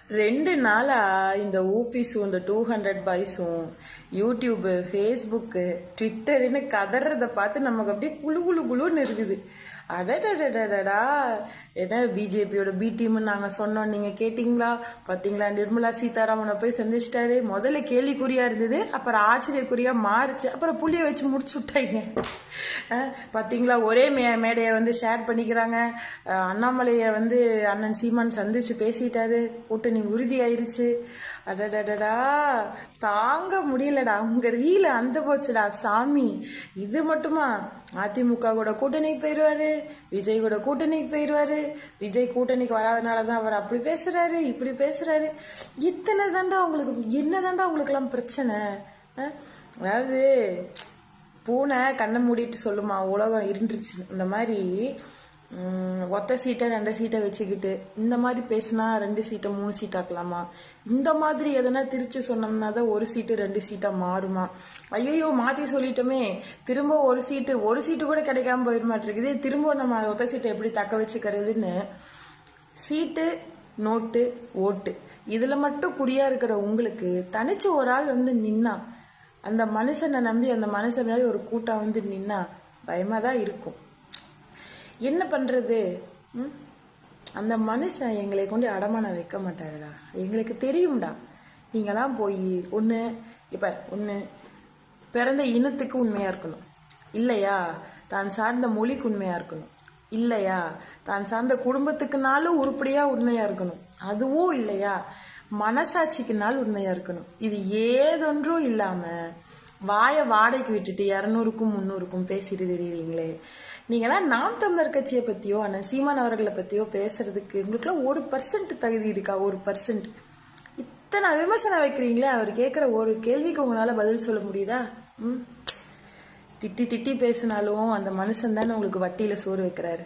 2 நாளா இந்த ஊபிஸும் இந்த 200 பாய்ஸும் யூடியூப்பு ஃபேஸ்புக்கு ட்விட்டருன்னு கதறதை பார்த்து நமக்கு அப்படியே குழு குழு குழுன்னு இருக்குது. அடடடடடா, என்ன பிஜேபியோட பி டீம்னு நாங்கள் சொன்னோம், நீங்கள் கேட்டிங்களா? பார்த்தீங்களா, நிர்மலா சீதாராமனை போய் சந்திச்சிட்டாரு. முதல்ல கேள்விக்குறியா இருந்தது, அப்புறம் ஆச்சரியக்குறியா மாறுச்சு, அப்புறம் புள்ளிய வச்சு முடிச்சு விட்டாங்க. பார்த்தீங்களா, ஒரே மேடையை வந்து ஷேர் பண்ணிக்கிறாங்க. அண்ணாமலையை வந்து அண்ணன் சீமான் சந்திச்சு பேசிட்டாரு, கூட்டணி உறுதியாயிருச்சு. அடடடடா, தாங்க முடியலடா, உங்க ரீல அந்த போச்சுடா சாமி. இது மட்டுமா, அதிமுக கூட கூட்டணிக்கு போயிடுவாரு, விஜய் கூட கூட்டணிக்கு போயிடுவாரு, விஜய் கூட்டணிக்கு வராதனாலதான் அவர் அப்படி பேசுறாரு இப்படி பேசுறாரு. இத்தனை தாண்டா உங்களுக்கு, என்னதாண்டா உங்களுக்கு எல்லாம் பிரச்சனை? அதாவது பூனை கண்ணை மூடிட்டு சொல்லுமா உலகம் இருந்துருச்சு. இந்த மாதிரி ஒத்த சீட்டை 2 சீட்டை வச்சுக்கிட்டு இந்த மாதிரி பேசினா 2 சீட்டை 3 சீட்டாக்கலாமா? இந்த மாதிரி எதனா திருச்சி சொன்னோம்னா தான் 1 சீட்டு 2 சீட்டா மாறுமா? ஐயோ மாத்தி சொல்லிட்டோமே, திரும்ப ஒரு சீட்டு கூட கிடைக்காம போயிட மாட்டிருக்குது. திரும்ப நம்ம ஒத்த சீட்டை எப்படி தக்க வச்சுக்கிறதுன்னு சீட்டு நோட்டு ஓட்டு இதுல மட்டும் குறியா இருக்கிற உங்களுக்கு தனிச்சு ஒரு ஆள் வந்து நின்னா, அந்த மனுஷனை நம்பி அந்த மனுஷன் மேலே ஒரு கூட்டம் வந்து நின்னா பயமா தான் இருக்கும். என்ன பண்றது? அந்த மனுஷன் எங்களை கொண்டு அடமானம் வைக்க மாட்டாருடா. எங்களுக்கு தெரியும்டா. நீங்களாம் போய் ஒன்று பிறந்த இனத்துக்கு உண்மையா இருக்கணும், இல்லையா தான் சார்ந்த மொழிக்கு உண்மையா இருக்கணும், இல்லையா தான் சார்ந்த குடும்பத்துக்குனாலும் உருப்படியா உண்மையா இருக்கணும், அதுவும் இல்லையா மனசாட்சிக்குனாலும் உண்மையா இருக்கணும். இது ஏதொன்றும் இல்லாம வாய வாடகைக்கு விட்டுட்டு 200க்கும் 300க்கும் பேசிட்டு தெரியுறீங்களே. நீங்களாம் நாம் தமிழர் கட்சியை பத்தியோ அண்ணன் சீமான் அவர்களை பத்தியோ பேசுறதுக்கு உங்களுக்குலாம் 1% தகுதி இருக்கா? 1%. இத்தனை விமர்சனம் வைக்கிறீங்களே, அவர் கேட்கிற ஒரு கேள்விக்கு உங்களால பதில் சொல்ல முடியுதா? திட்டி திட்டி பேசினாலும் அந்த மனுஷன் தானே உங்களுக்கு வட்டியில சோறு வைக்கிறாரு.